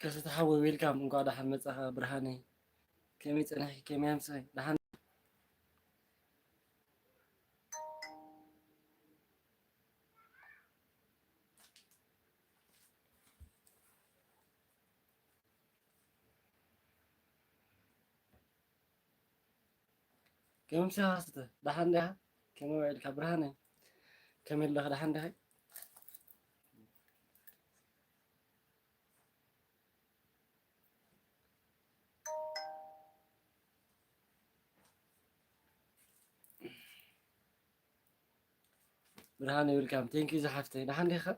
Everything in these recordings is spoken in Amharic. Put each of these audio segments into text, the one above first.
كستحول ويلكم نقعد حمد صخا برهاني كم يتصنح كم يمسي لحن كم يمسي هاسته لحن ده كم ويلك برهاني كم يلخ لحن ده برهاني ويلكم تينكي زحفتي لحن ده خ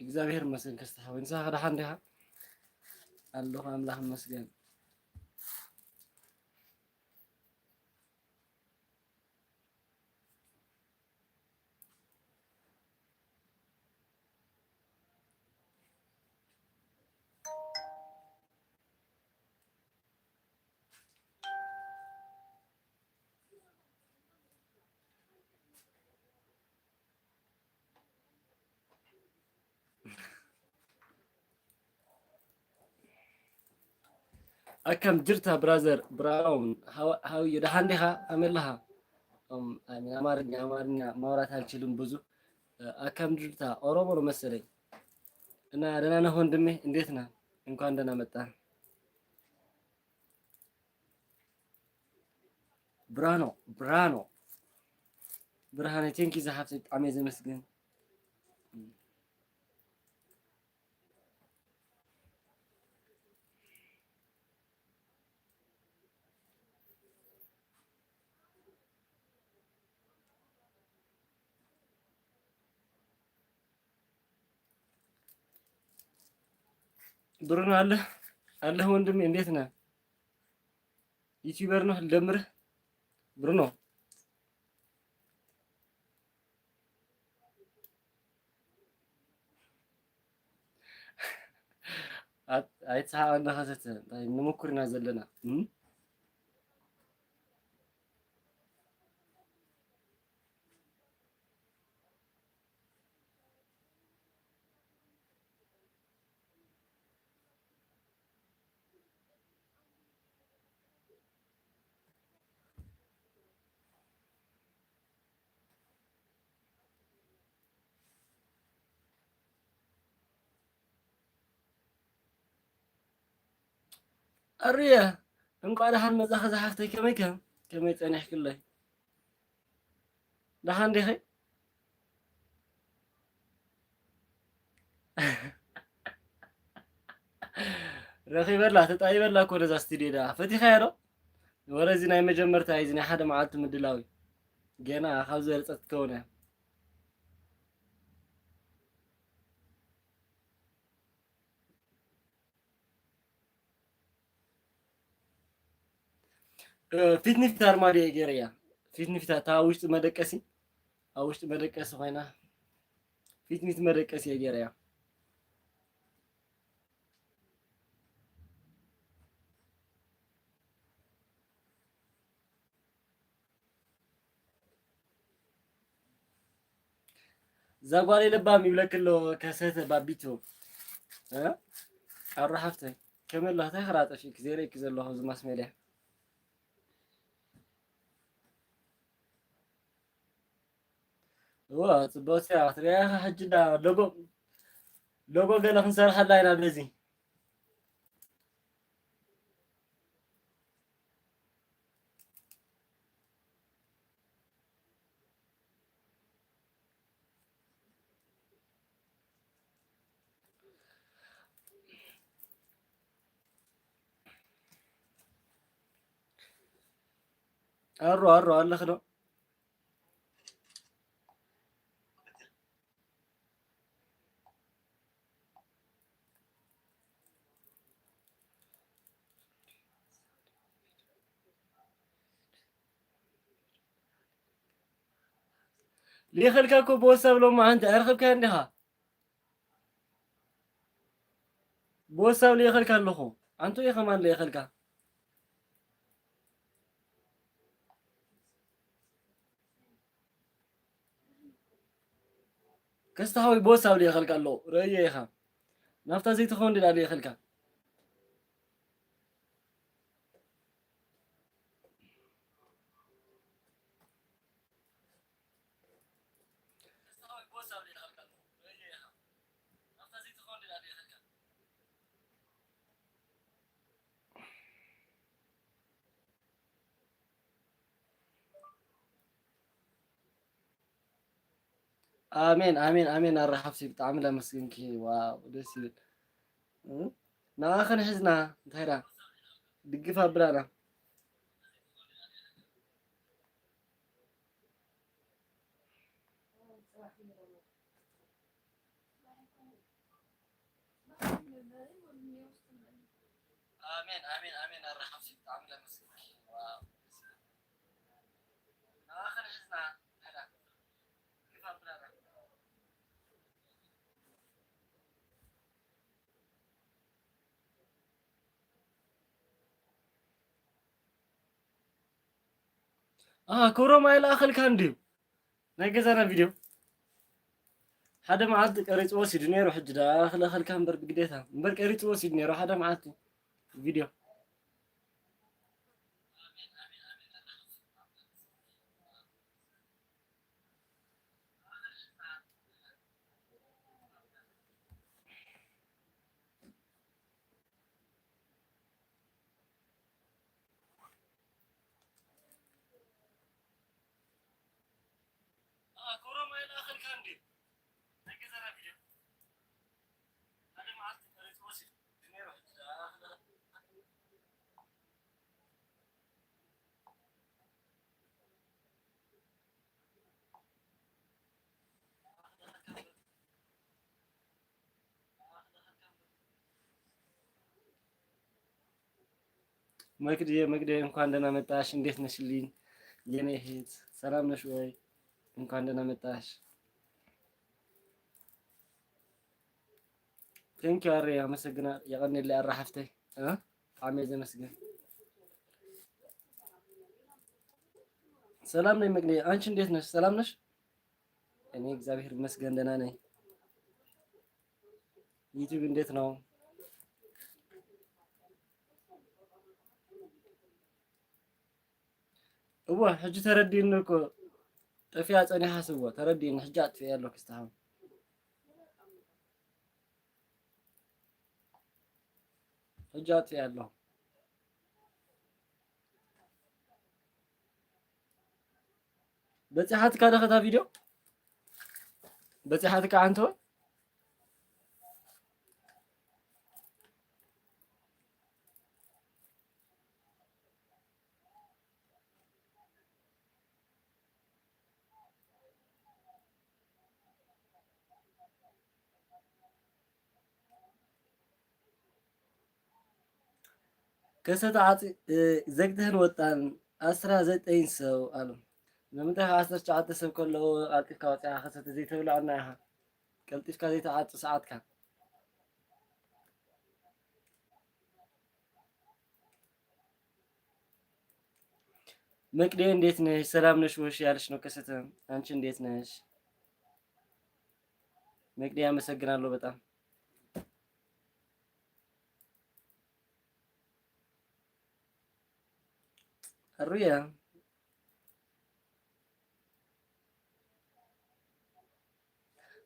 እግዚአብሔር ይመስገን ከስተሐወን ሳ ለሐን ده አላሁ አምላክ ይመስገን أكم جرتها برازر براون هاو يدهان دها أملها يعني أمارني مورات هالشيلون بزو أكم جرتها أوروبا مسري أنا هون دمي إنديتنا إن كان عندنا متى برانو برهاني تينكي زحفت عميزة مسجن برونو الله هون دمي إنديتنا يوتيوبر نو دمره برونو أيتها عندنا خزت طيب نمكر نازل لنا الريا نقعد حن مزاخ زحفتي كم يتنح كله لحن دي خي رخي برلا تطاي برلا كو رزا ستوديو دا فتي خيرو ورزي ناي مجمرتا عايزني حدا معلت مدلاوي جينا خاوز رصت كونه ፊትኒ ፊታር ማዲ ገሪያ ፊትኒ ፊታ ታውሽት መደቀሲ አውሽት መደቀስ ሆይና ፊትኒ መደቀሲ የገሪያ زغوالي لبام يبلكلو كسته بابيتو ها አራሐፍተ ከመላህ ተኸራጠሽ ክዜሬ ክዘለሁ ዝማስ ሜዲያ ጽቦትያ ትሪያ ሕጅዳ ሎጎ ገለ ክንሰርሐላ ኢና በዚ አሮ አለኽ ነው ليخلكاكو بوسا بلو ما انت ارخبك عندها بوسا ليخلك اللخو አንተ የኸማን ላይ ይኸልካ كستهوي بوسا ولي خلق الله رأيها نفتا زي تخون دي لالي خلقها آمين آمين آمين الرحب سي بتعملها مسكينكي واو دسي ناخن حزنا انتهينا دقفها بلانا آمين آمين آمين الرحب سي بتعملها مسكينكي واو ناخن حزنا انتهينا دقفها بلانا كورو ما إلى آخر كان ديو نجزنا فيديو حدا معاد قريت وسيد نيرو حج داخل آخر كان برق قديتها برق قريت وسيد نيرو حدا معاد فيديو كورو ما إلى آخر كان ديو نجزنا فيديو حدا معاد قريت وسيد نيرو حج داخل መግደይ እንኳን ደህና መጣሽ። እንዴት ነሽልኝ የኔ እህት? ሰላም ነሽ ወይ? እንኳን ደህና መጣሽ። ቴንኪው አሬ አመሰግናለሁ። የቀኔ ላይ አራሐፍተይ ጣዕሜ ዘመስገን። ሰላም ነኝ መግደይ። አንቺ እንዴት ነሽ? ሰላም ነሽ? እኔ እግዚአብሔር ይመስገን ደህና ነኝ። ዩቲዩብ እንዴት ነው? እዋ ሕጂ ተረዲእኒ እኮ ጠፊያ ፀኒሓ ስዎ ተረዲእኒ ሕጂ ኣጥፊአ ኣለኩ ክስተሓም ሕጂ ኣጥፊአ ኣለሁ። በፂሓትካ ደኸታ ቪድዮ በፂሓትካ አንተ ከሰተ ዓፂ ዘግተህን ወጣን 19 ሰብ አሉ ንምንታይ 19 ሰብ ከለዎ ኣልጢፍካ ወፂኻ ከሰተ ዘይተብላዕና ኢኻ ቀልጢፍካ ዘይተዓፂ ሰዓትካ መቅደይ እንዴት ነሽ? ሰላም ነሽ ወሽ ያለሽ ነው ከሰተ። አንቺ እንዴት ነሽ መቅደይ? አመሰግናለሁ በጣም አሩያ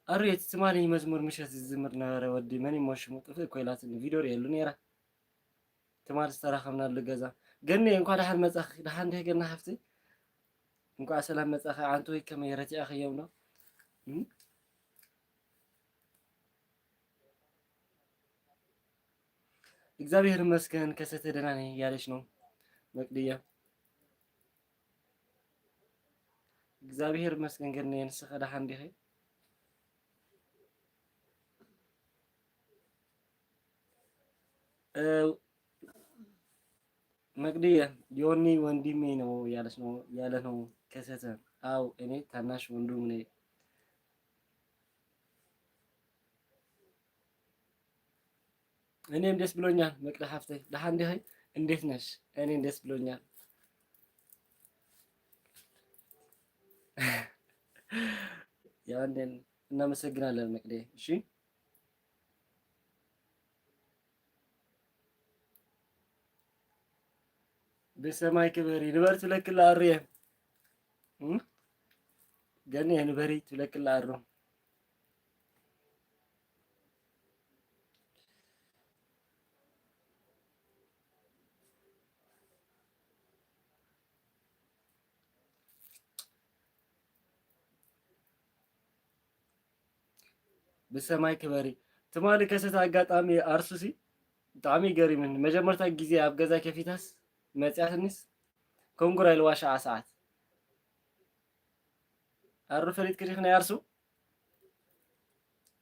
አሩያ ትስማለኝ መዝሙር ምሸት ዝምር ነበረ ወዲ መን ይሞሽሙ ጥፍ ኮይላት ቪዲዮ የሉ ነራ ትማል ዝተራኸብና ገዛ ገኒ እንኳን ደሓን መጻኽ ደሓን ደገና ሓፍቲ እንኳን ሰላም መጻኽ አንተ ወይ ከመይ ረቲኣ ኸየም ነው እግዚአብሔር ይመስገን ከሰተ ደህና ነኝ ያለች ነው መቅድያ እግዚአብሔር ይመስገን ገኒ ንስኸ ደሓን ዲኸ መቅድያ ዮኒ ወንድሜ ነው ያለች ነው ያለ ነው ከሰተ። አው እኔ ታናሽ ወንድሙ ነኝ። እኔም ደስ ብሎኛል። መቅደ ሀፍተይ ደሓን ዲኸይ እንዴት ነሽ? እኔም ደስ ብሎኛል። ያው እናመሰግናለን መቅደ። እሺ ብሰማይ ክበሪ ንበሪ ትብለክላ ኣርየ ገኒ ንበሪ ትብለክላ ኣሮ ብሰማይ ክበሪ ትማሊ ከሰተ ኣጋጣሚ ኣርሱሲ ብጣዕሚ ገሪምን መጀመርታ ግዜ ኣብ ገዛ ከፊታስ መፅያትኒስ ኮንጉራ ኢልዋ ሸዓ ሰዓት ኣሩ ፈሊጥ ክዲኽ ናይ ኣርሱ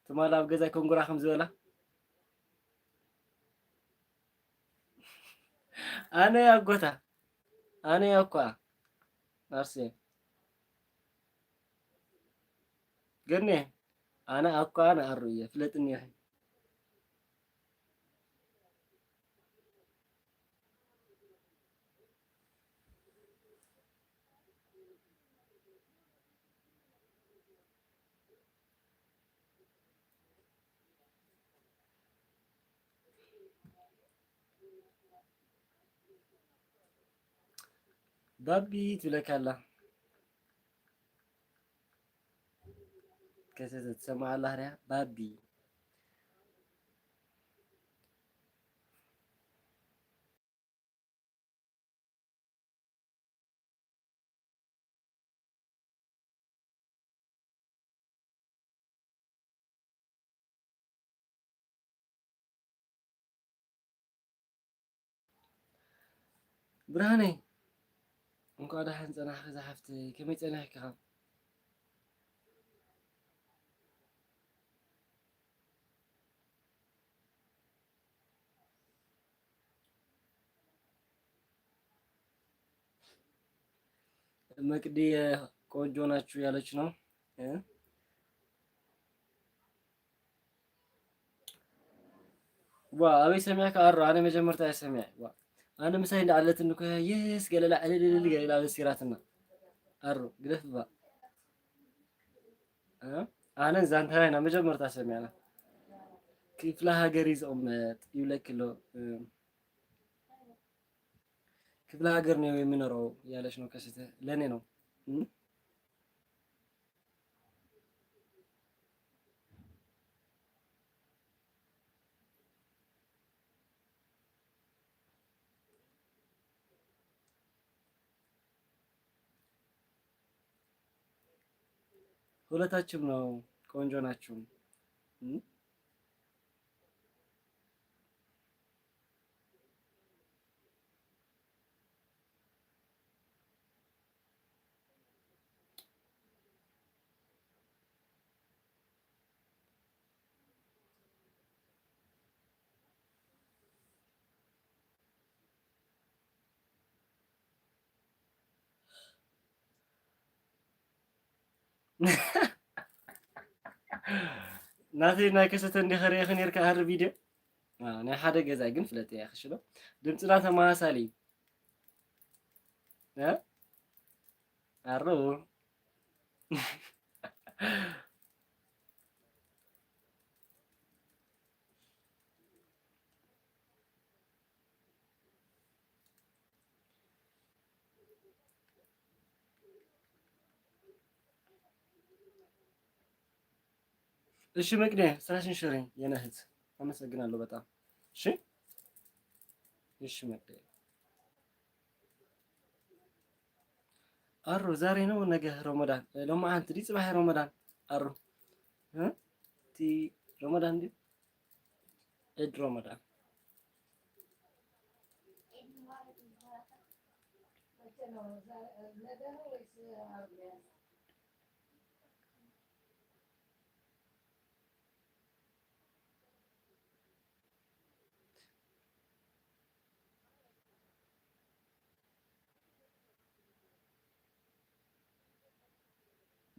ትማሊ ኣብ ገዛ ኮንጉራ ከም ዝበላ ኣነ ኣጎታ ኣነ እኳ ኣርሴ ገኒ ኣነ እኳ ኣነ ኣሩ እየ ፍለጥኒ እየ ባቢ ትብለካ ኣላ ከሰተ ትሰምዓ ኣላ ህርያ ባቢ ብርሃነይ እንኳ ደሓን ፀናሕኺ ዝሓፍተይ ከመይ ፀኒሕካ መቅዲ ቆንጆ ናችሁ ያለች ነው ዋ ኣበይ ሰሚዕካ ኣሮ ኣነ መጀመርታ እየ ሰሚዐ ኣነ ምሳይ እንዳዓለትን እኮ የስ ገለላ ዕልልል ገለላ በሲራትና ኣሮ ግደፍ ባ ኣነ ዛንተና ኢና መጀመርታ ሰሚዕና ክፍለ ሀገር ይዝቕመጥ ይብለክሎ ክፍለ ሀገር ነው የሚኖረው ያለች ነው ከስተ ለእኔ ነው ሁለታችሁም ነው ቆንጆ ናችሁ ናተይ ናይ ከሰተ እንዲኸሪአኸ ነርካ ሃሪ ቪድዮ ናይ ሓደ ገዛ ግን ፍለጥ እያ ክሽሎ ድምፅና ተመሳሳሊ ኣሮ እሺ መቅደ ስራሽን ሽሪኝ የኔ እህት አመሰግናለሁ በጣም እሺ እሺ መቅደ አሮ ዛሬ ነው ነገ ረመዳን ለማ አንተ ዲ ጽባህ ረመዳን አሮ ቲ ረመዳን ዲ እድ ረመዳን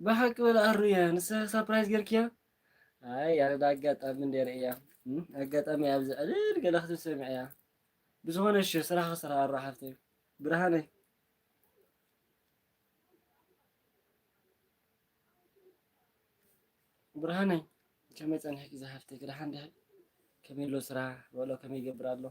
بحق ولا أرويا نسا سبرايز غيركيا هاي يعني دا أقاطع من دير إياه ኣጋጣሚ ኣብዚ ዕልል ገለ ክትሰምዕ እያ ብዝኾነ እሺ ስራሕ ክስራሕ ኣራሓፍተይ ብርሃነይ ብርሃነይ ከመይ ፀኒሕኪ ዝሓፍተይ ክድሓን ዲኺ ከመይ ኣሎ ስራሕ በሎ ከመይ ይገብር ኣሎ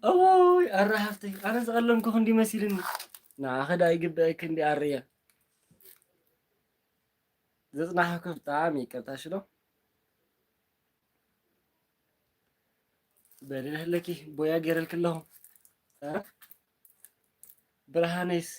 እወይ ኣራሓፍተይ ኣነ ዝቐለምኩ ክንዲ መሲልኒ ንዓኸ ዳ ይግብአክ እንዲ ኣርየ ዘፅናሕኩ ብጣዕሚ ይቅርታ ሽሎ በልለለኪ ቦያ ገይረልክ ኣለኹ ብርሃነይስ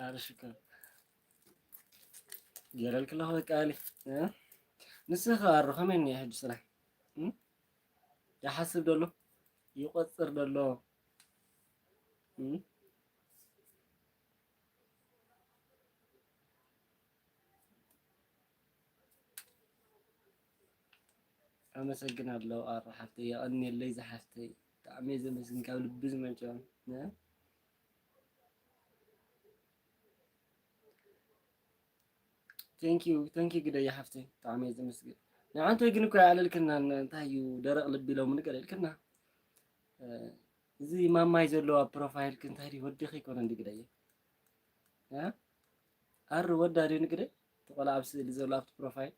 ኣርሽከ ገይረልክ ኣለኹ በቃ ኣሊ ንስኻ ኣሩ ከመይ እኒአ ሕጂ ስራሕ ይሓስብ ደሎ ይቆፅር ደሎ ኣመሰግናለሁ ኣሩ ሓፍተይ የቐኒየለይ ዝሓፍተይ ብጣዕሚ እየ ዘመስግን ካብ ልቢ ዝመንጨ ቴንኪዩ ግደይ ሓፍተይ ብጣዕሚ እየ ዘመስግን ንዓንተይ ግን እኮ ኣይዓለልክና እንታይ እዩ ደረቕ ልቢ ኢሎምን ገለልክና እዚ ማማይ ዘለዎ ፕሮፋይልክ እንታይ ድዩ ወዲኺ ይኮነ እንዲ ግደይ ኣሩ ወዳ ድዩ ንግደይ እቲ ቆልዓ ኣብ ስእሊ ዘሎ ኣብቲ ፕሮፋይል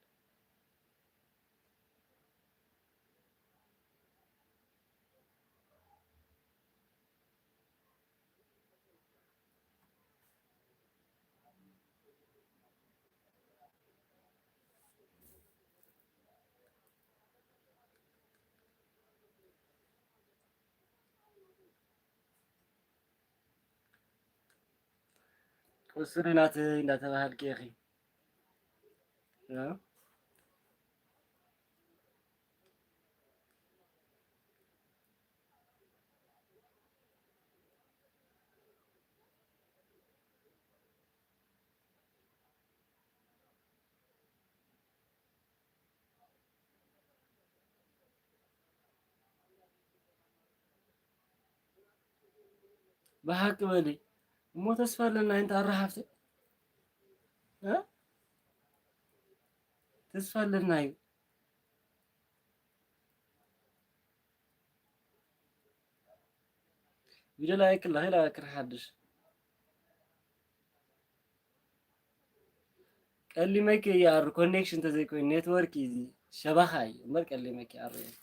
እሱን ናተይ እንዳተባሃልክ ኢኺ ብሓቂ በሊ እሞ ተስፋ ኣለና እንታ ኣራ ሓፍተይ ተስፋ ኣለና እዩ ቪድዮ ላይ ክላ ኸይላ ክርሓድሽ ቀሊመኪ እያ ኣሩ ኮኔክሽን ተዘይኮይኑ ኔትወርክ እዚ ሸባኻ እዩ እምበር ቀሊመኪ ኣሩ እየ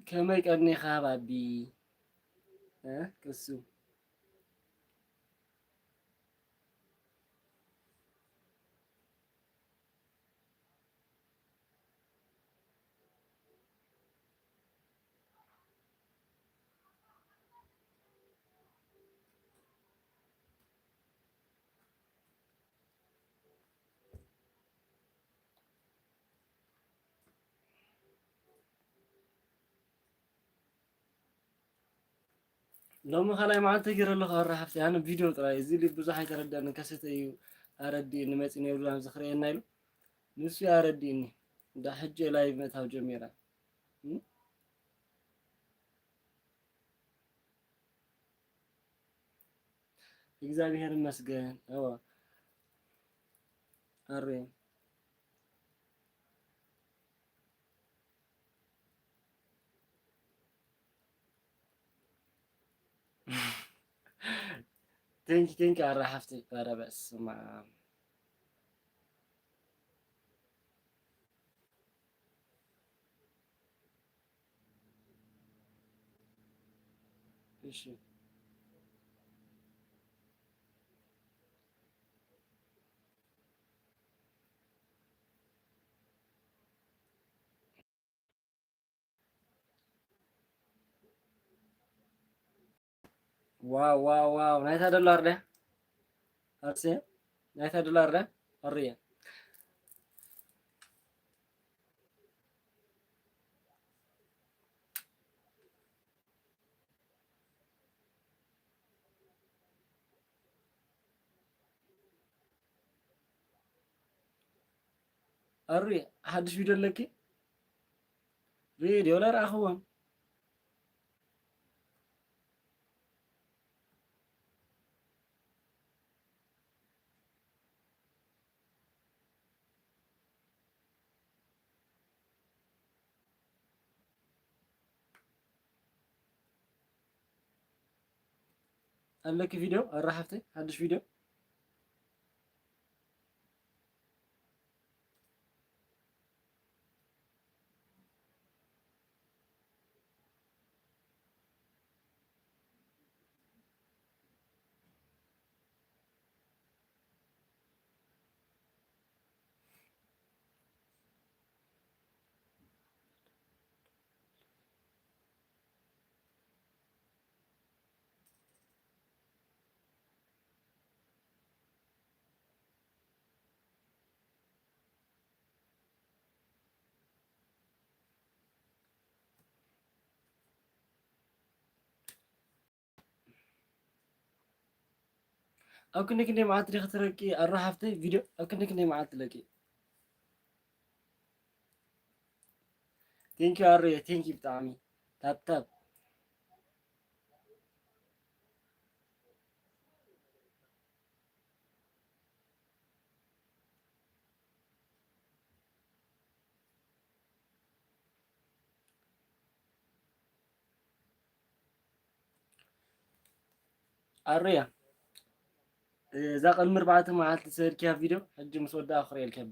ከመይ ቀኒኻ ባቢ ክሱ لما خلاي ما عاد تقرا له خرا حفتي أنا فيديو ترى زي اللي بزح يتردد كسته أردي إن ما تني ولا زخري نايلو نسي أرديني ده حجة لايف متاو جميرة እግዚአብሔር ይመስገን አዎ አሬ ቴንክ አራ حفتي ኧረ በስመ አብ እሺ ዋው ዋው ዋው ናይታ ዶላር ደ አርሴ ናይታ ዶላር ደ አሪያ አሪ حدش ቪዲዮ ለኪ ቪዲዮ ለራኹም አለኪ ቪዲዮ አራ حفتي حدش ቪዲዮ أو كنك إني معاد تريخ تركي أروح حفتي فيديو أو كنك إني معاد تلاقي ثانك يو أريا ثانك يو بتاعمي تاب تاب أريا إذا قل مربعة معاد تسير كيها فيديو حج مسودة آخر يلك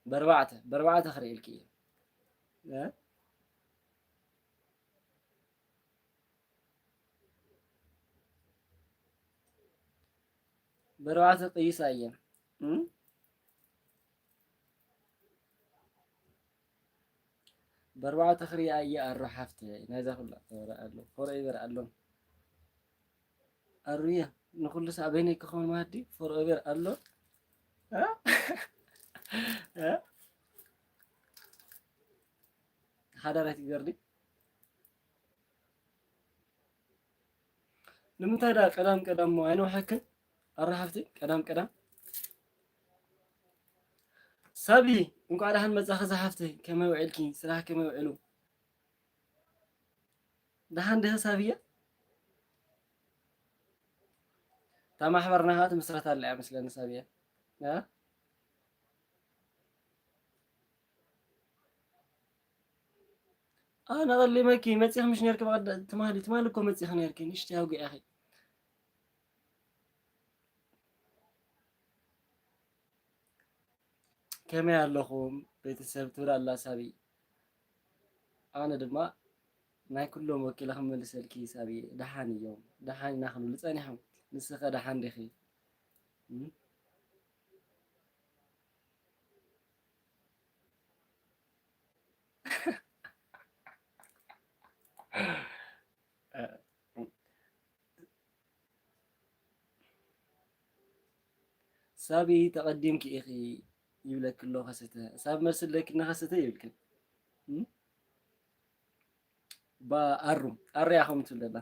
بربعة آخر يلك بربعة قيسة أيام بربعة آخر يا أروح حفتي نازل كله فور إيفر قالون أريا نقول ساعة بيني كخون مادي فور إيفر قالون ها ها هذا راح تقدر ንምንታይ ዳ ቀዳም ሞ ኣይንውሐክን ኣራሓፍቲ ቀዳም ሳቢ እንኳዕ ዳሓን መጻኺ ዝሓፍቲ ከመይ ውዒልኪ ስራሕ ከመይ ውዒሉ ዳሓን ድኸ ሳብየ እታ ማሕበር ናኻ ትምስረት ኣላ እያ መስለኒ ሳብየ ኣነ ቐሊመኪ መፂኺ ምሽ ነርኪ ትማሊ እኮ መፂኺ ነርኪ ንእሽተይ ኣውጊዕ ኣኺ ከመይ ኣለኹም ቤተሰብ ትብል ኣላ ሳቢ ኣነ ድማ ናይ ኩሎም ወኪለ ክመልሰልኪ ሳብየ ደሓን እዮም ደሓን ኢና ክንብሉ ፀኒሖም ንስኸ ደሓን ዲኺ ሳቢ ተቐዲምኪ ኢኺ ይብለክ ኣሎ ኸሰተ ሳብ መስለኪ እናኸሰተ ይብልክን በአሩ አሪያ ኸም ትለላ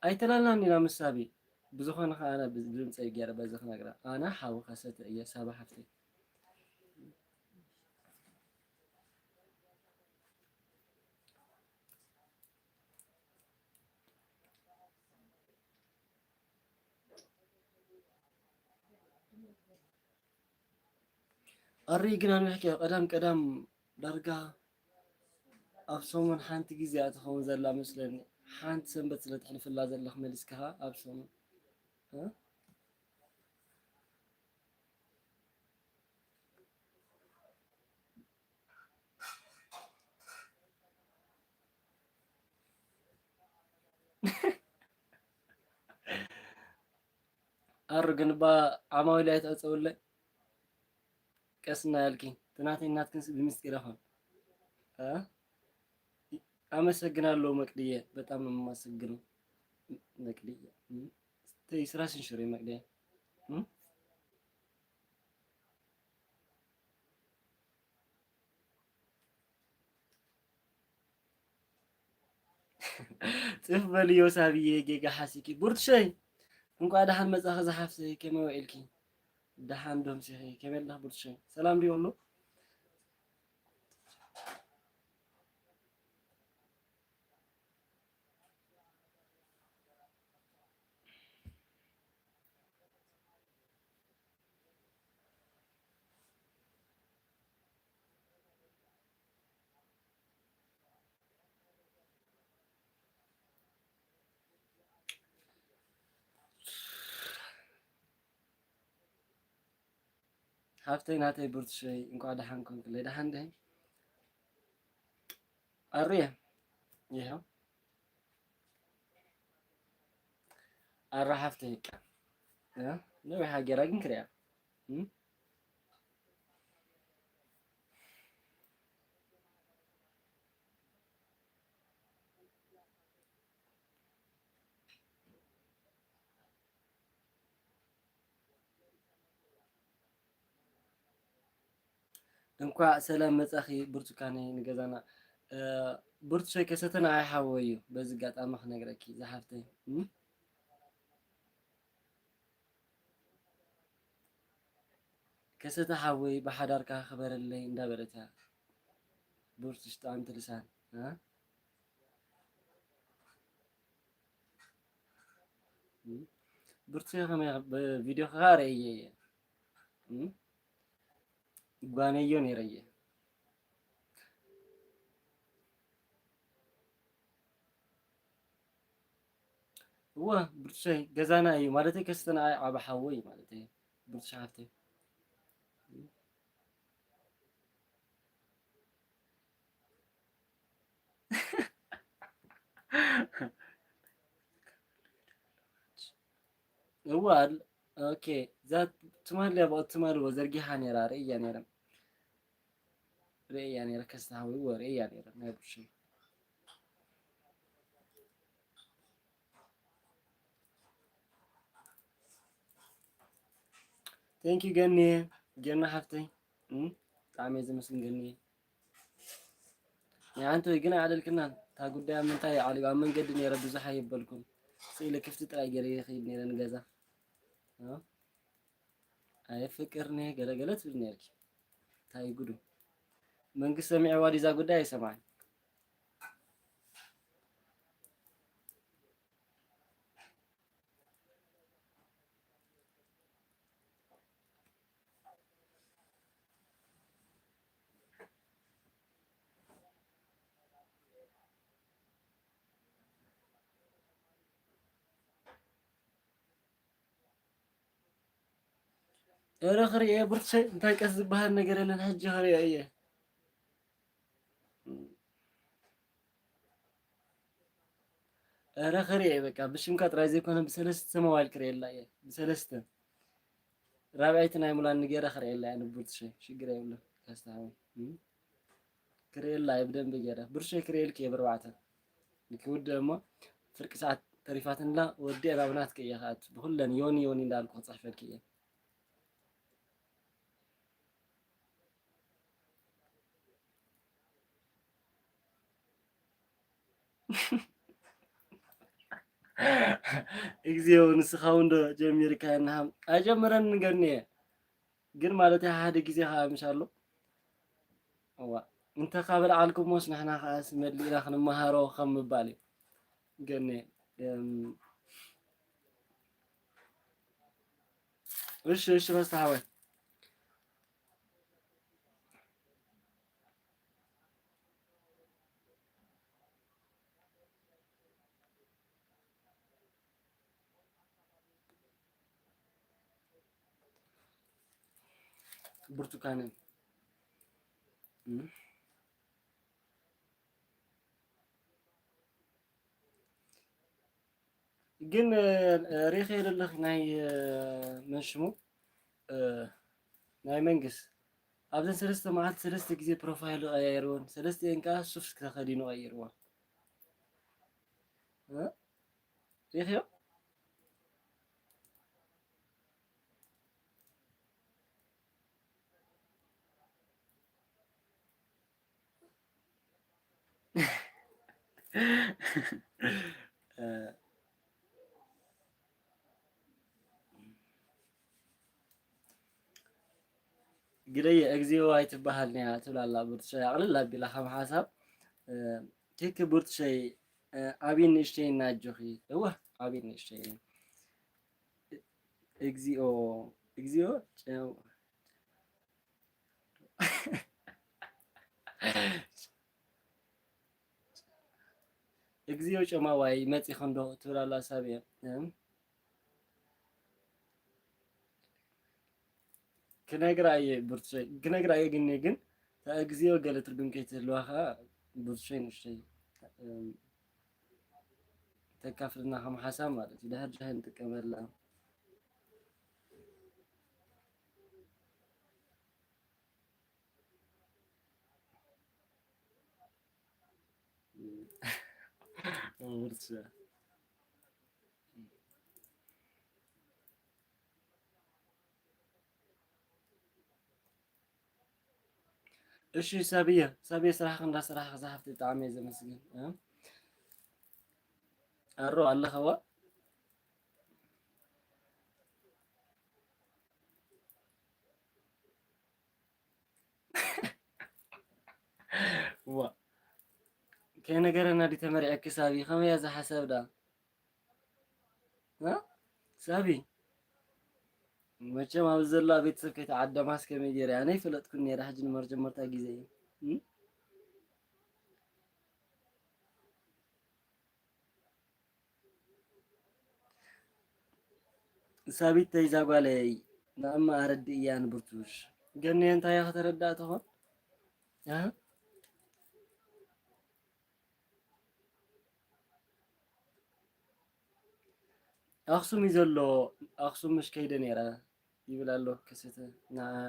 ኣይተላልና ኒና ምሳቢ ብዝኾነ ከዓ ኣነ ብድምፀይ ገይረ በዚ ክነግራ ኣነ ሓዊ ከሰተ እየ ሳባ ሓፍተይ ኣሪ ግን ኣንሕኪ ቀዳም ዳርጋ ኣብ ሰሙን ሓንቲ ግዜ እትኸውን ዘላ መስለኒ ሓንቲ ሰንበት ስለ ትሕልፍላ ዘለኹ መሊስካኻ ኣብ ሰሙን ኣሩ ግን ባ ዓማዊል ኣይተዕፀውለይ ቀስና ያልኪ ትናተይ ናትክን ብምስጢር ይኹን አመሰግናለሁ መቅድዬ፣ በጣም ነው የማመሰግነው መቅድዬ። ተይ ስራሽን ሽሪ መቅድዬ። ጽፍ በልዮ ሳብዬ ጌጋ ሓሲኪ ቡርትሸይ እንኳ ደሓን መጻኸ ዝሓፍሰይ ከመይ ውዒልኪ ደሓን ዶምሲኺ ከመይ ኣለኻ ቡርትሸይ ሰላም ድዩ ኣሎ ሓፍተይ ናተይ ቡርትሸይ እንኳ ደሓን ኮንክለይ ደሓን ደይ ኣርየ ይኸው ኣራ ሓፍተይ ነዊሓ ጌራ ግን ክሪያ እንኳ ሰላም መጻኺ ብርቱካነይ ንገዛና ብርቱሸይ ከሰተና ኣይሓወ እዩ በዚ ጋጣሚ ክነግረኪ ዝሓፍተይ ከሰተ ሓወይ ብሓዳርካ ክበረለይ እንዳበለት እያ ብርቱሽ ጣዕምቲ ልሳን ብርቱሸይ ከመይ ብቪድዮ ከዓ ርአየ እየ ጓነዮ ነይረየ እወ ብርቱሸይ ገዛና እዩ ማለተይ ከስተና ዓብ ሓወይ ማለተይ ብርቱሽ ሓፍተይ እወ ኦኬ ዛት ትማል ያ በقت ትማል ወዘርጊሓ ነይራ ርእያ ነይረ ከስተ ሓወይ እወ ርእያ ነይረ ናይ ብርቱሸይ ቴንኪ ገኒ ጌርና ሓፍተይ ብጣዕሚ እየ ዝመስግን ገኒ ንዓንቲ ወይ ግን ኣዕደልክና እታ ጉዳይ ኣብ ምንታይ ዓልዩ ኣብ መንገዲ ነይረ ብዙሕ ኣይበልኩም ስኢለ ክፍቲ ጥራይ ገይረ ይኸይድ ነይረ ንገዛ ኣየ ፍቅርኒ ገለገለ ትብል ነይርኪ እንታይ ጉዱ መንግስቲ ሰሚዕዋ ዲዛ ጉዳይ ኣይሰማዕን ኧረ ክሪአ ብርቱሸይ እንታይ ቀስ ዝበሃል ነገር የለን ሕጂ ክሪአ እየ ኧረ ክሪአ በቃ ብሽምካ ጥራይ ዘይኮነ ብሰለስተ ሞባይል ክሪአላ እየ ብሰለስተ ራብዐይቲ ናይ ሙላን ገይረ ክሪአላ እየ ንብርቱሸይ ሽግር የብሉን ከስተ ሓወይ ክሪአላ እየ ብደንቢ ገይረ ብርቱሸይ ክሪአልኪ እየ ብኣርባዕተ ንክውድእ እሞ ፍርቂ ሰዓት ተሪፋትንላ ወዲአ ናብ ናትከ እየ ክኣቱ ብኩለን ዮኒ እንዳልኩ ክፅሕፈልኪ እየ እግዚኦ ንስኻ እውን ዶ ጀሚርካ ንሃ ኣጀምረን ንገርኒ እየ ግን ማለት ሓደ ግዜ ከዓ ምሻሎ እዋ እንተ ካብ በልዓልኩሞስ ንሕና ከዓስ መሊእና ክንመሃሮ ከም ምባል እዩ ገርኒ እሺ እሺ በስተሓወይ ብርቱካን ግን ሪኸ የለለኽ ናይ መንሽሙ ናይ መንግስት ኣብዘን ሰለስተ መዓልቲ ሰለስተ ግዜ ፕሮፋይሉ ቀያይርዎን ሰለስቲአን ከዓ ሱፍ ተኸዲኑ ቀይርዎን ሪኸዮ ግደየ እግዚኦ ኣይትበሃል ኒያ ትብላላ ቡርትሻይ ኣቕልል ኣቢላ ከም ሓሳብ ትክ ቡርትሻይ ዓብይ ንእሽተይ እናጆኺ እወ ዓብይ ንእሽተይ እግዚኦ እግዚኦ እግዚኦ ጨማዋይ መፂኹ ዶ ትብላላ ሳብ እየ ክነግራ እየ ቡርትሻይ ክነግራ እየ ግን እግዚኦ ገለ ትርጉም ከይትህልዋ ከዓ ቡርትሻይ ንእሽተይ ተካፍልና ከም ሓሳብ ማለት እዩ ድሕር ድሕር ንጥቀመላ ቡርትሻ እሺ ሳብየ ስራሕ እንዳስራሕ ክዛሓፍቲ ብጣዕሚ እየ ዘመስግን ኣሮ ኣለኸዋ ዋ ከይነገረና ዲ ተመሪዐኪ ሳቢ ከመይ እያ ዝሓሰብ ዳ ሳቢ መቸም ኣብዚ ዘላ ቤተሰብ ከይተዓደማስ ከመይ ገይረ ኣነ ይፈለጥኩን ነይረ ሕጂ ንመጀመርታ ግዜ እዩ ሳቢት ተይዛ ጓለይ ንእማ ኣረዲ እያ ንብርቱሽ ገኒ እንታይ ከተረዳእ ትኾን ኣክሱም እዩ ዘሎ ኣክሱም ምሽ ከይደ ነይረ ይብል ኣሎ ክስተ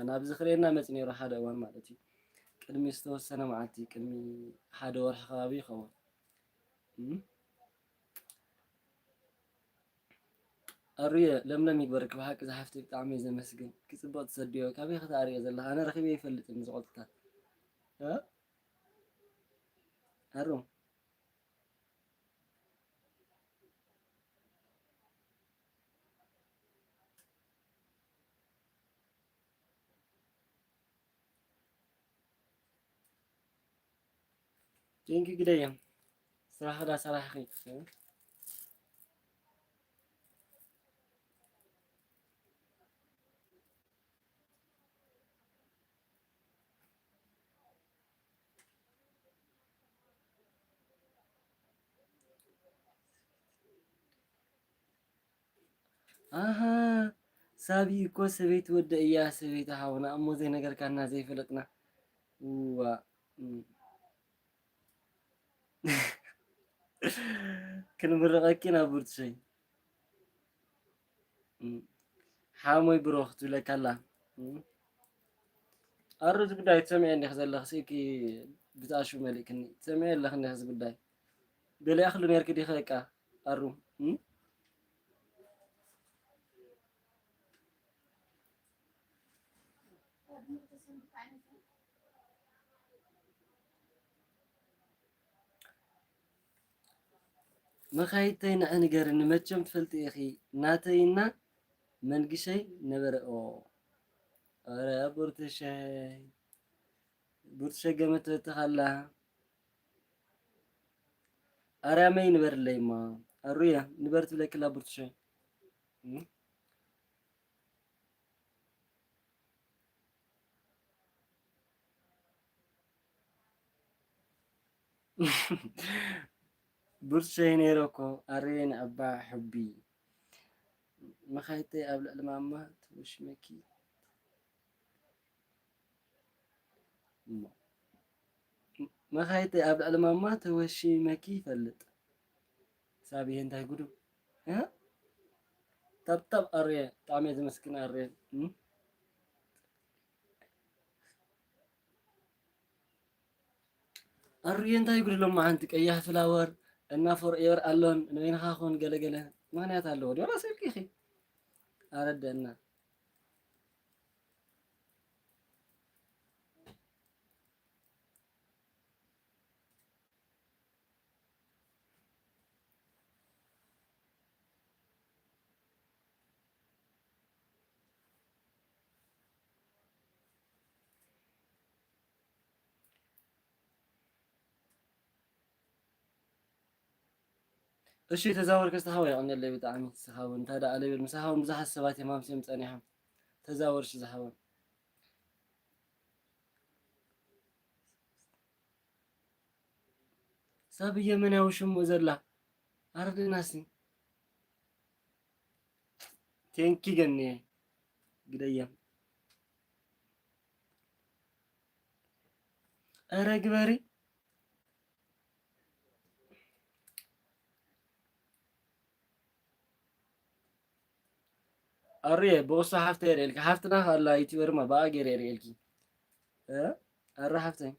ናብዚ ክርእየና መፅ ነይሩ ሓደ እዋን ማለት እዩ ቅድሚ ዝተወሰነ መዓልቲ ቅድሚ ሓደ ወርሒ ከባቢ ይኸውን ኣርየ ለምለም ይግበረክ ብሓቂ ዝሓፍቲ ብጣዕሚ እየ ዘመስግን ክፅበቅ ተሰድዮ ካበይ ከተርእዮ ዘለካ ኣነ ረኺበ ኣይፈልጥን ዝቆልትታት ኣሩ ቴንኪ ግደየ ስራሕ ዳ ሰራሕኺ ኣሃ ሳቢ እኮ ሰበይቲ ወደ እያ ሰበይቲ ሓውና እሞ ዘይነገርካና ዘይፈለጥና ዋ ክንምረቐኪ ናብ ቡርትሸይ ሓሞይ ብሮ ክትብለካ ኣላ ኣሩ እዚ ጉዳይ ትሰሚዐ እኒኽ ዘለኽ ስእኪ ብዝኣሹ መሊእክኒ ትሰሚዐ ኣለኽ እኒኽ እዚ ጉዳይ ገሊኣ ክሉ ነርኪ ዲኸ ደቃ ኣሩ መኻይተይ ንዕንገርኒ መቸም ትፈልጥ ኢኺ ናተይና መንግሸይ ነበረ ኧረ ቡርትሸይ ገመት ተኻላ አርያመይ ንበርለይማ አሩያ ንበርት ብለክላ ቡርትሸይ ቡርትሸይ ነይረኮ አርየን አባ ሕቢ መኻይተይ ኣብ ልዕሊ ማማ ትውሽመኪ መኻይተይ ኣብ ልዕሊ ማማ ተወሺመኪ ይፈልጥ ሳብየ እንታይ ጉዱ ጠብጠብ ኣርየ ብጣዕሚ እየ ዘመስግን ኣርየ ኣርየ እንታይ ጉዱ ሎማ ሓንቲ ቀያሕ ፍላወር እና ፎርኤቨር ኣሎን ንበይንኻ ኹን ገለገለ ምክንያት ኣለዎ ዶላ ሰብኪ ኢኺ ኣረደአና እሺ ተዛወር ከስተሓወ ይቀኒለይ ብጣዕሚ ስኻውን እንታይ ደኣ ለይብል ምሳኻውን ብዙሓት ሰባት የማምስዮም ፀኒሖም ተዛወር እሺ ዝሓወን ሰብ የመናዊ ሽሙ ዘላ ኣረደናሲ ቴንኪ ገኒየ ግደየም ኧረ ግበሪ ኣርየ ብቅሱ ሓፍተይ የርእልኪ ሓፍትና ካላ ዩቲበርማ ብኣ ገይረ የርእልኪ ኣረ ሓፍተይ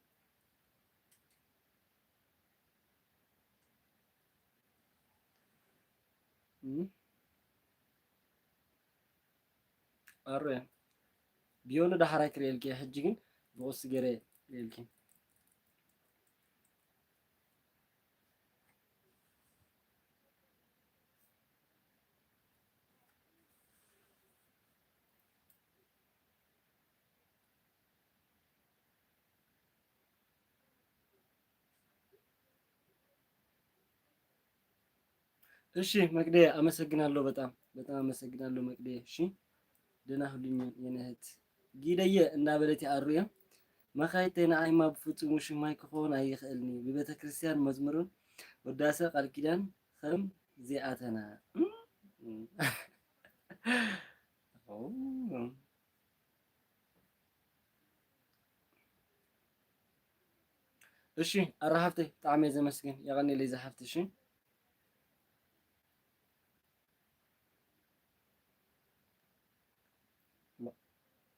ኣርየ ቢዮኑ ዳሕራይ ክርእልኪ ሕጂ ግን ብቅሱ ገይረ የርእልኪ እሺ መቅደዬ አመሰግናለሁ። በጣም በጣም አመሰግናለሁ መቅደዬ። እሺ ደህና ሁልኝ የኔ እህት ጊደየ እናበለቲ ኣሩየ መኻይተይ ንዓይማ ብፍጹም ውሽማይ ክኾን ኣይኽእልኒ ብቤተ ክርስቲያን መዝሙርን ወዳሰ ቃል ኪዳን ከም ዚኣተና እሺ ኣረ ሃፍተይ ብጣዕሚ እየ ዘመስግን የቐኒለይ ዝሓፍቲ እሺ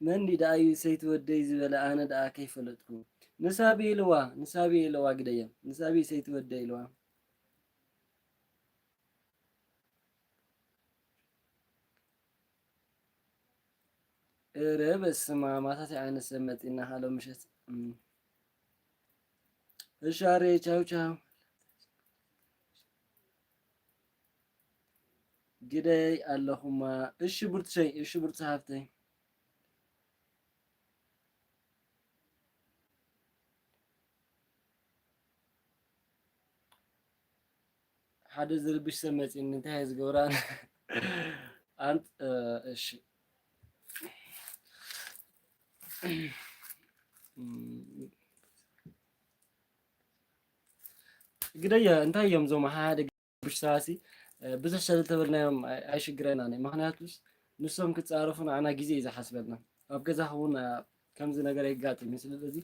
መን ዳኣዩ ሰይትወደይ ዝበለ ኣነ ደኣ ከይፈለጥኩ ንሳቢ ኢልዋ ግደየ ንሳቢ ሰይትወደይ ኢልዋ ኧረ በስመ አብ ማታታይ ዓይነት ሰብ መፂና ሃሎ ምሸት እሺ ኣረ ቻው ቻው ግደይ ኣለኹማ እሺ ቡርትሸይ እሺ ቡርት ሃፍተይ ሓደ ዝርብሽ ሰብ መፂኒ እንታይ እየ ዝገብራ ኣንት እሺ ግደየ እንታይ እዮም ዞም ሓደ ብሽታሲ ብዙሕ ሰብ ተበልናዮም ኣይሽግረናን ምክንያቱስ ንሶም ክፃረፉ ንዓና ግዜ እዩ ዝሓስበልና ኣብ ገዛኻ እውን ከምዚ ነገር የጋጥም እዩ ስለዚ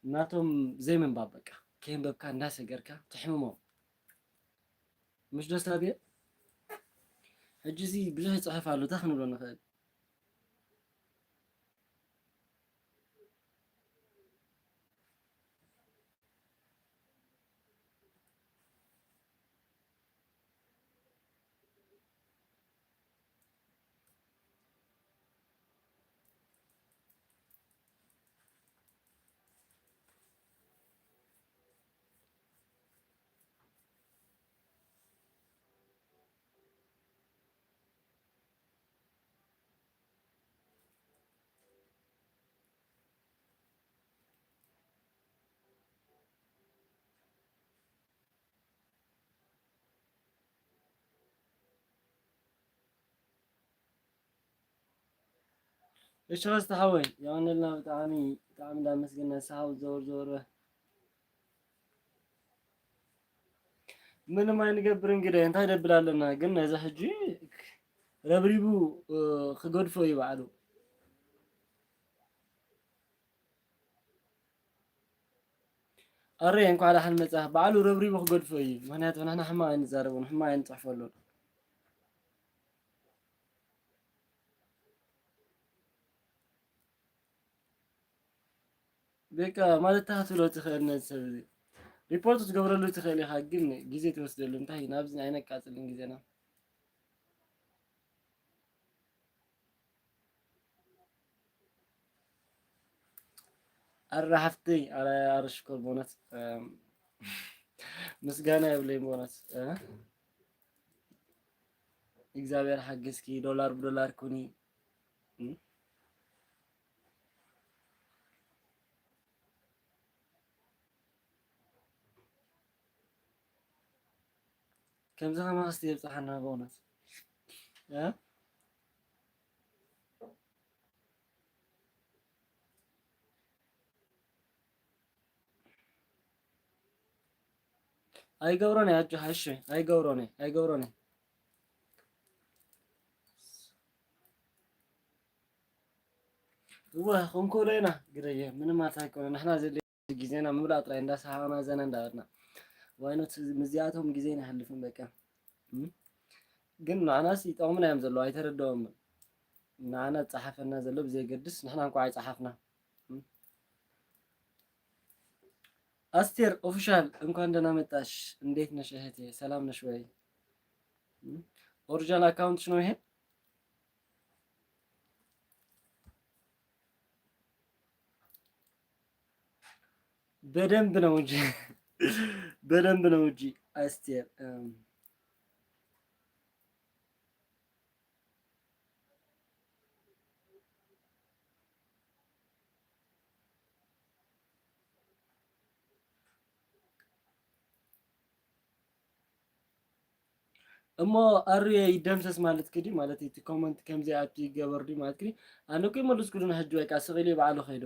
እናቶም ዘይምንባብ በቃ ከይንበብካ እንዳሰገርካ ትሕምሞ مش دست أبيض حجزي بزح صحف على دخن ولا نخيل እሺ ተሓወይ ያውነልና ብጣዕሚ ብጣዕሚ እንዳመስገና ሰሓው ዞር ዞር ምንም አይንገብር እንግዲህ እንታይ ደብል ኣለና ግን ነዚ ሕጂ ረብሪቡ ክገድፎ እዩ ባዕሉ ኣረየ እንኳ ዳሓን መፅእ ባዕሉ ረብሪቡ ክገድፎ እዩ ምክንያቱ ንሕና ሕማቅ ኣይንዛረቡን ሕማቅ ኣይንፅሕፈሉን በቃ ማለት ክትብሎ ትኽእል ነዚ ሰብ እዚ ሪፖርት ትገብረሉ ትኽእል ኢኻ ግን ግዜ ትወስደሉ እንታይ ናብዚ ኣይነቃፅልን ግዜና ኣረ ሓፍተይ ኣረ ሽኮር ቦነት ምስጋና የብለይ ቦነት እግዚአብሔር ሓግዝኪ ዶላር ብዶላር ኩኒ ከምዚ ከማ ክስቲ የብፅሓና በእውነት ኣይገብሮን እየ ኣጆ እሺ ኣይገብሮን እየ ኣይገብሮን እየ እወ ክንክእሎ ኢና ግደየ ምንም ማለት ኣይኮነ ንሕና ዘድልዮ ግዜና ምምላእ ጥራይ እንዳሰሓቅና ዘና እንዳበልና ዋይኖት ምዚኣቶም ግዜ ይሓልፍን በቃ ግን ንዓናስ ይጠቅሙና እዮም ዘለዉ ኣይተረድኦምን ንዓና ዝፀሓፈና ዘሎ ብዘየገድስ ንሕና እንኳ ኣይፀሓፍና አስቴር ኦፊሻል እንኳን ደህና መጣሽ። እንዴት ነሽ እህቴ? ሰላም ነሽ ወይ? ኦሪጂናል አካውንትሽ ነው ይሄ? በደንብ ነው እንጂ በደንብ ነው እንጂ አስቴር እሞ ኣርየ ይደምሰስ ማለት ክዲ ማለት እቲ ኮመንት ከምዚ ኣቱ ይገበርዲ ማለት ክዲ ኣነ ኮ ይመልስ ኩሉና ሕጂ ወይ ቃ ስቕኢለ በዓሉ ኸይዱ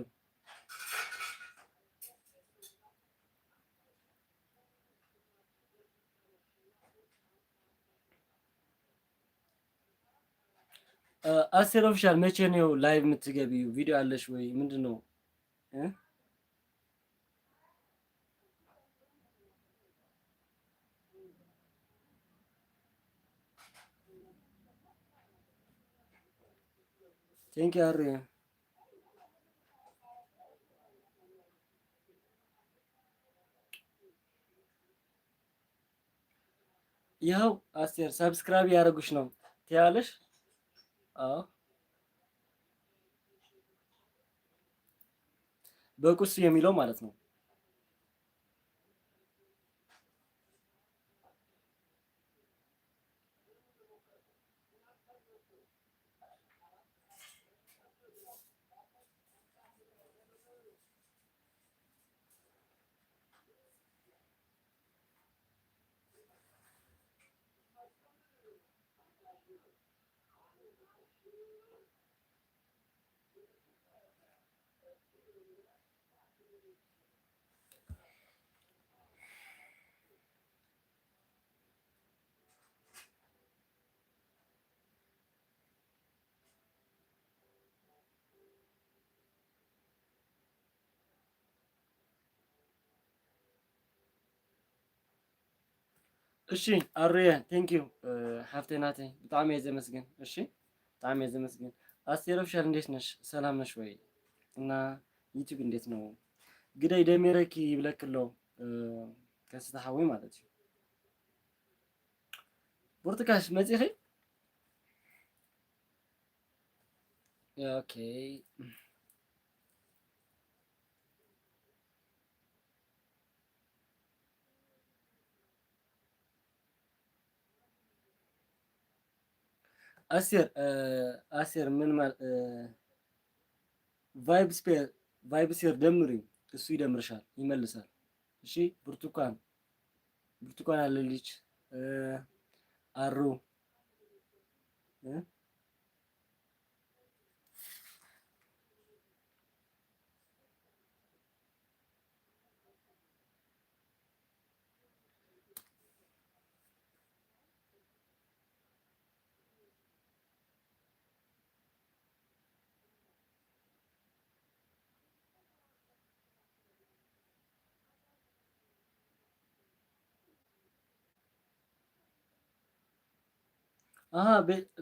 አስቴር ኦፊሻል መቼ ነው ላይቭ የምትገቢው? ቪዲዮ አለሽ ወይ ምንድን ነው? ቴንክ ዩ አርየ ይኸው አስቴር ሰብስክራይብ ያደረጉሽ ነው ትያለሽ? አዎ በቁስ የሚለው ማለት ነው። እሺ አርየ ቴንክ ዩ ሓፍቴ ናተይ ብጣዕሚ እየ ዘመስግን። እሺ ብጣዕሚ እየ ዘመስግን። አስቴር ኦፊሻል እንዴት ነሽ? ሰላም ነሽ ወይ? እና ዩቲዩብ እንዴት ነው? ግደይ ደሜረኪ ይብለክሎ ከስተሓዊ ማለት እዩ። ብርቱካሽ መፂኺ? ኦኬ አስቴር ምን ማለት ቫይብ ስፔር ደምሪ እሱ ይደምርሻል ይመልሳል። እሺ ብርቱካን አለልሽ አሩ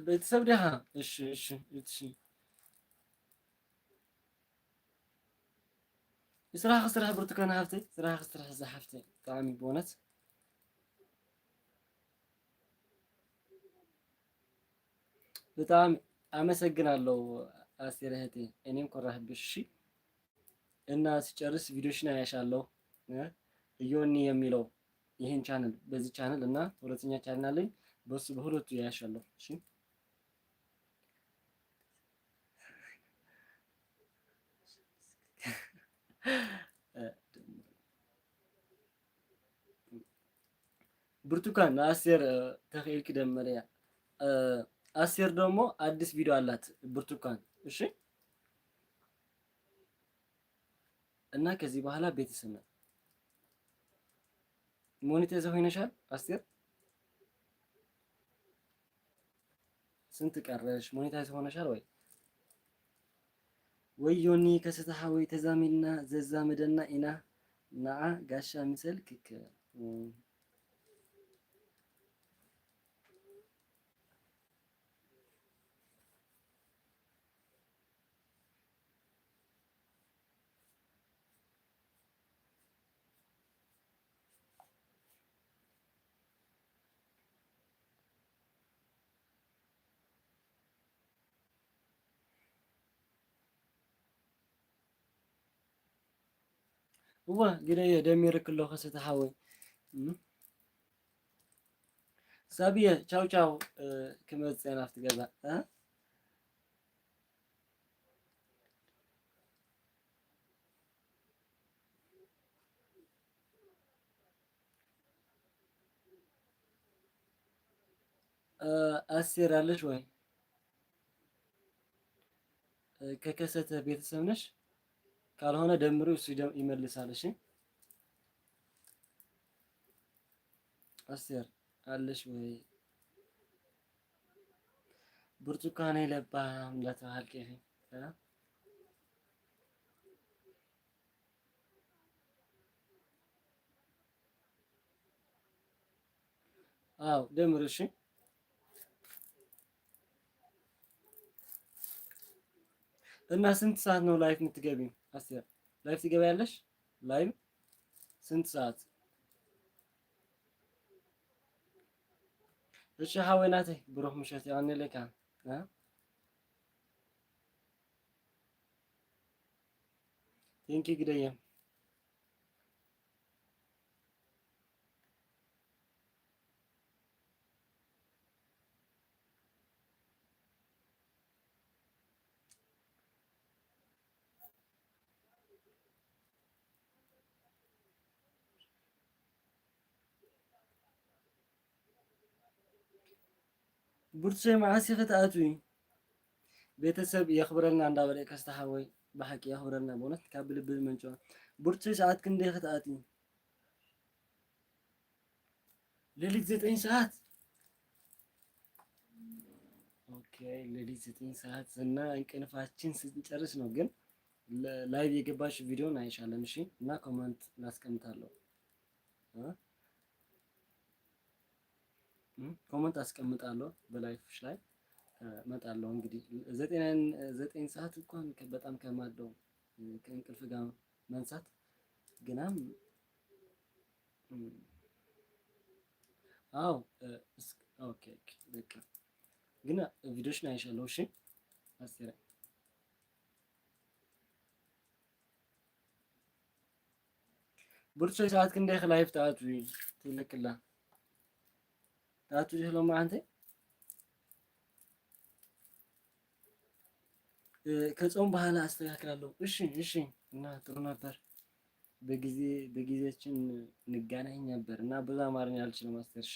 ቤተሰብ ዲኻ? እሺ እሺ እሺ። ስራሕ ስራሕ ብርቱካን ሃፍተይ ስራሕ ስራሕ ዝሓፍተይ ብጣዕሚ ብእውነት በጣም አመሰግናለሁ አስቴር እህቴ። እኔም ኮራህብሽ። እሺ እና ሲጨርስ ቪዲዮሽን አያሻለሁ እዮኒ የሚለው ይህን ቻናል በዚህ ቻናል እና ሁለተኛ ቻናል አለኝ በሱ በሁለቱ ያያሻለሁ። እሺ ብርቱካን አስቴር ተኽኢልኪ ደመረ እያ። አስቴር ደግሞ አዲስ ቪዲዮ አላት ብርቱካን። እሺ እና ከዚህ በኋላ ቤተሰብ ነው። ሞኔታይዝ ሆነሻል አስቴር? ስንት ቀረሽ? ሞኔታይዝ ሆነሻል ወይ? ወዮኒ ከሰተሓ ወይ ተዛሚድና ዘዛምደና ኢና ንዓ ጋሻ ምሰል ክክ እዋ ግደየ ደሚርክ ኣለኹ ከሰተሓ ወይ ሳብየ ቻው ቻው ክመፅእ ናብቲ ገዛ አስቴር አለሽ ወይ? ከከሰተ ቤተሰብ ነሽ? ካልሆነ ደምሮ እሱ ይመልሳል። እሺ አስቴር አለሽ ወይ? ብርቱካን ለባ እንዳተባልከ አዎ ደምሮ። እሺ እና ስንት ሰዓት ነው ላይፍ የምትገቢው አስቴር? ላይፍ ትገቢያለሽ? ላይቭ ስንት ሰዓት? እሺ ሓወናተይ ብሩህ ምሸት ይቀኒለካ። ቴንኪ ግደየ ቡርቼ መዓስ ኢኸ ትኣትዊ? ቤተሰብ የኽብረልና እንዳበለ ከስተሓወይ ብሓቂ የኽብረልና በእውነት ካብ ልቢ ዝመንጨ ቡርቼ ሰዓት ክንደይ ኢኸ ትኣትዊ? ሌሊት 9 ሰዓት። ኦኬ ሌሊት 9 ሰዓት እና እንቅልፋችን ስንጨርስ ነው ግን ላይቭ የገባሽ ቪዲዮን አይሻለን። እሺ እና ኮመንት ላስቀምጣለሁ ኮመንት አስቀምጣለሁ በላይፍሽ ላይ እመጣለሁ። እንግዲህ 9 ሰዓት እንኳን በጣም ከማለው ከእንቅልፍ ጋር መንሳት ግናም አዎ ኦኬ በቃ ግን ቪዲዮሽን አይሻለሁ። እሺ አስቴር ብርቾ ሰዓት ክንደይ ላይፍ ተኣትዊ ትልክላ ተኣትዊ ህሎም አንተ ከጾም በኋላ አስተካክላለሁ። እሺ እሺ እና ጥሩ ነበር። በጊዜያችን እንገናኝ ነበር እና ብዙ አማርኛ አልችልም አስቴር። እሺ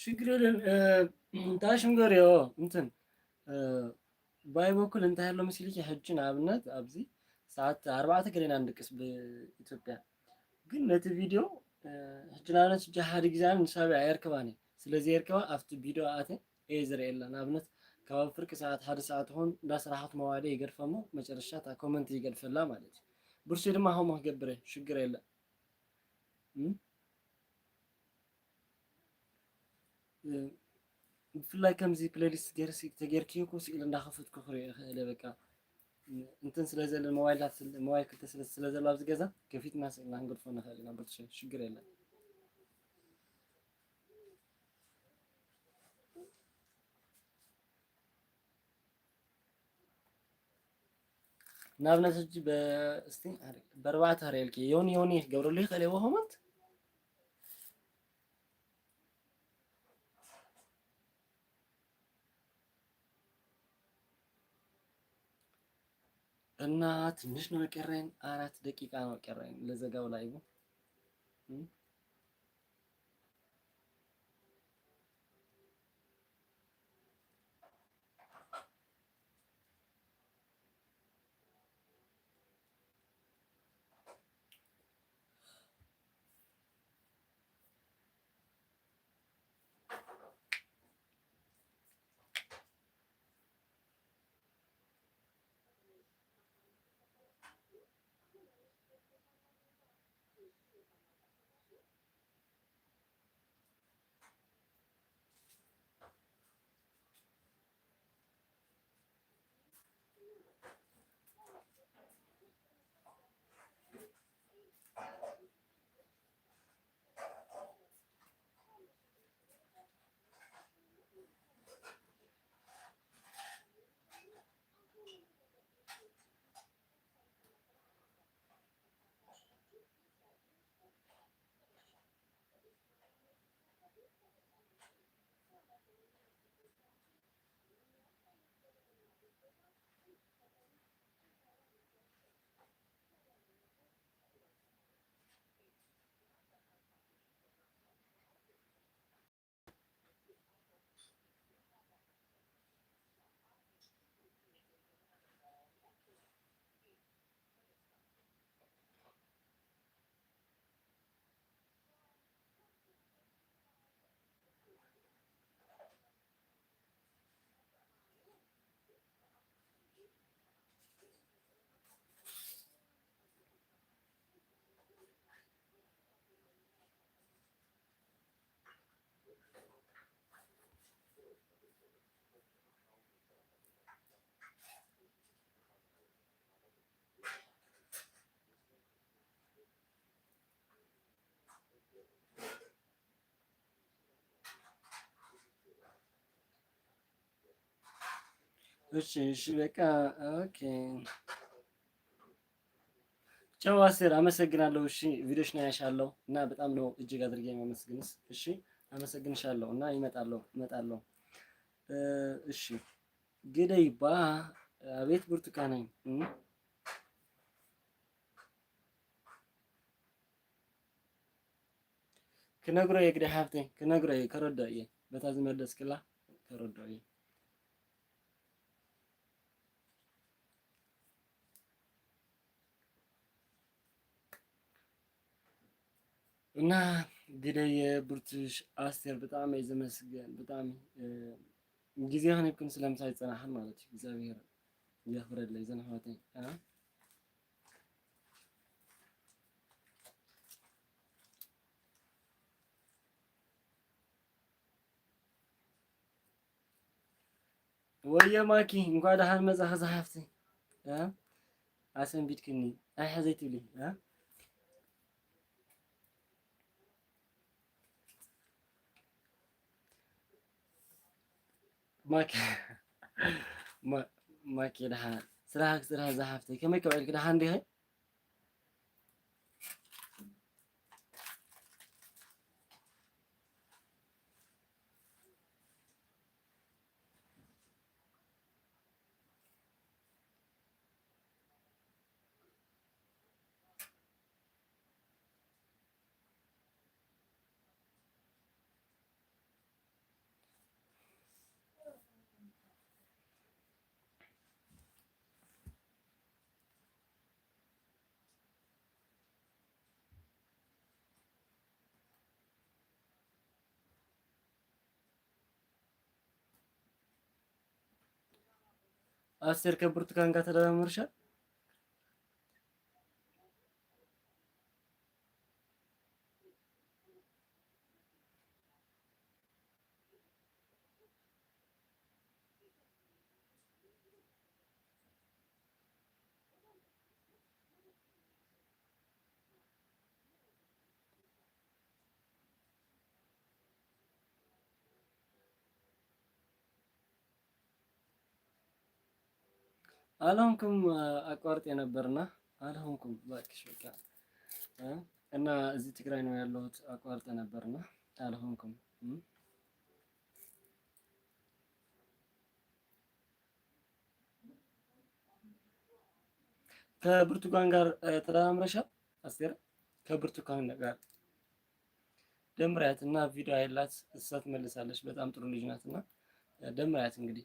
ችግር የለን ታሽም ገርዮ እንትን ባይ በኩል እንታይ ኣሎ መሲልኪ ሕጂ ንኣብነት ኣብዚ ሰዓት 4 ገደና ንድቅስ ብኢትዮጵያ ግን ነቲ ቪድዮ ሕጂ ንኣብነት ሕጂ ሓደ ግዜ ንሳብያ የርከባኒ ስለዚ የርከባ ኣብቲ ቪድዮ ኣተ እየ ዝርእየላ ንኣብነት ካብ ፍርቂ ሰዓት 1 ሰዓት ሆን እንዳስራሕት መዋደ ይገድፈሞ መጨረሻ እታ ኮመንት ይገድፈላ ማለት እዩ ብርሱ ድማ ከምኡ ክገብረ ሽግር የለን ብፍላይ ከምዚ ፕሌሊስት ገርሲ ተጌርክዮ እኮ ስኢል እንዳኸፈትኩ ክሪኦ ይኽእል በቃ እንትን ስለዘለ ሞባይል ክልተ ስለዘሎ ኣብዚ ገዛ ከፊትና ስኢልና ክንገድፎ ንኽእል ኢና ብርቱ ሽግር የለን ንኣብነት ሕጂ እስቲ በ4 ሃርየልኪ ዮኒ ክገብረሉ ይኽእል እየ ኮመንት እና ትንሽ ነው የቀረኝ 4 ደቂቃ ነው የቀረኝ ለዘጋው ላይቡ እሺ በቃ ኦኬ ቻው አሴር አመሰግናለሁ እሺ ቪዲዮሽን አያሻለሁ እና በጣም ነው እጅግ አድርጌ የማመሰግንሽ እሺ አመሰግንሻለሁ እና እመጣለሁ እሺ ግደይ ባ አቤት ብርቱካን ክነግሮ የግደ ሓፍተይ ክነግሮ ከረዶ እየ በታ ዝመለስ ክላ ከረዶ እየ እና ግደይ ብርቱሽ አስቴር በጣም እየ ዘመስግን በጣም ጊዜ ኸነክን ስለምሳይ ፀናሕን ማለት እዩ እግዚአብሔር የኽብረለይ ዘን ኣሕዋተይ ወየ ማኪ እንኳን ደህና መጻኸ ሓፍተይ ኣሰንቢድክኒ ኣይሕዘይ ትብሊ ማኪ ድሓን ስራሕክ ዝሓፍተይ ከመይ ከውዒልክ ድሓን ዲኸ አስቴር ከብርቱካን ጋር ተደማምርሻል? አልሆንኩም። አቋርጥ የነበርና አልሆንኩም። እባክሽ በቃ እና እዚህ ትግራይ ነው ያለሁት። አቋርጠ ነበርና አልሆንኩም። ከብርቱካን ጋር ተደማምረሻል አስቴር? ከብርቱካን ጋር ደምሪያት እና ቪዲዮ አይላት እሷ ትመልሳለች። በጣም ጥሩ ልጅ ናት እና ደምሪያት እንግዲህ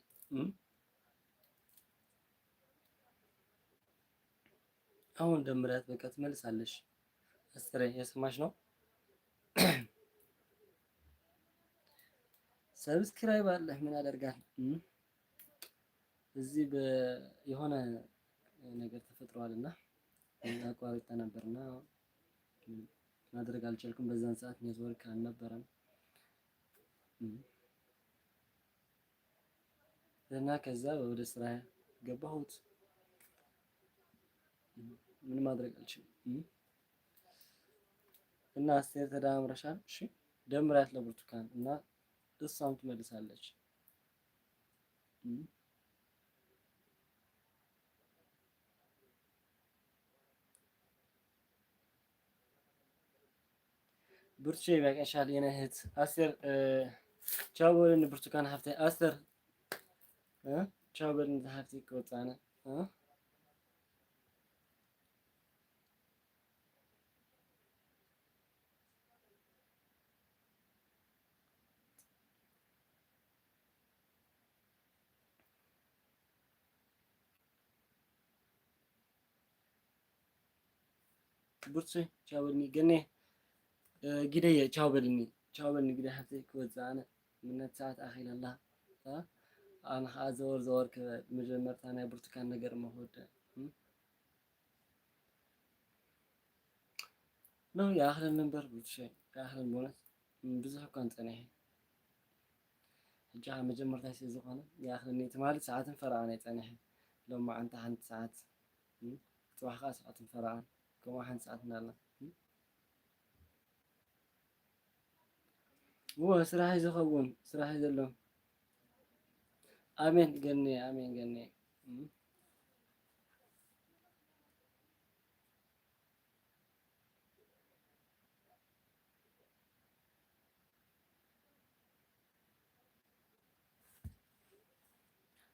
አሁን ደምሪያት በቃ ትመልሳለች። አስቴር የሰማሽ ነው? ሰብስክራይብ አለ ምን ያደርጋል። እዚህ የሆነ ነገር ተፈጥሯልና አቋርጬ ነበርና ማድረግ አልቻልኩም። በዛን ሰዓት ኔትወርክ አልነበረም እና ከዛ ወደ ስራ ገባሁት። ምን ማድረግ አልችልም። እና አስቴር ተዳምረሻል? እሺ ደምራት ለብርቱካን እና እሷም ትመልሳለች። ብርቼ ይበቃሻል የኔ እህት አስቴር። ቻው በልን ብርቱካን ሀብቴ። አስቴር ቻው በልን ሀብቴ ከወጣነ ብርቼ ቻው በልኒ ገኔ ጊደየ ቻው በልኒ ቻው በልኒ ጊደ ሀብቴ ከወጣነ ምነት ሰዓት አኺል አላ አነ ዘወር ዘወር መጀመርታ ናይ ብርቱካን ነገር መሆድ ነው የአኽለን ነበር ብቻ የአኽለን ቦነስ ብዙሕ እኳ ንፀኒሐ ሕጂ መጀመርታ ስለዝኾነ የአኽለን ትማሊ ሰዓትን ፈረቓ ናይ ፀኒሐ ሎማ ዓንታ ሓንቲ ሰዓት ፅባሕ ከዓ ሰዓትን ፈረቓን ከምኡ ሓንቲ ሰዓት እንዳልና ስራሕ ዝኸውን ስራሕ ዘሎ አሜን ገኔ አሜን ገኔ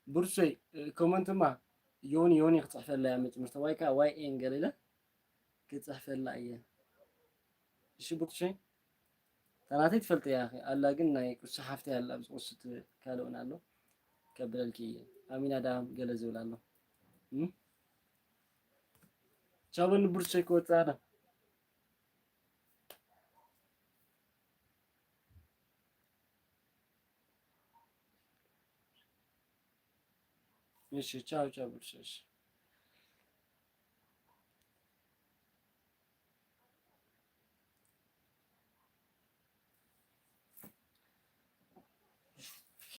ቡርሶይ ኮመንትማ ዮኒ ዮኒ ክፅሕፈላ እያ መጭምርታ ወይ ከዓ ዋይ ኤን ገሊለ ክፅሕፈላ እየ። እሺ ቡርሶይ ተናተይ ትፈልጥ እያ ኣላ ግን ናይ ቁሱ ሓፍቲ ኣላ ብቁሱት ካልኦን ኣሎ ከብለልኪ እየ ኣሚና ዳም ገለ ዝብል ኣሎ። ቻው በኒ ቡርሶይ ክወፅእ እሺ ቻው ቻው ቡርሶይ።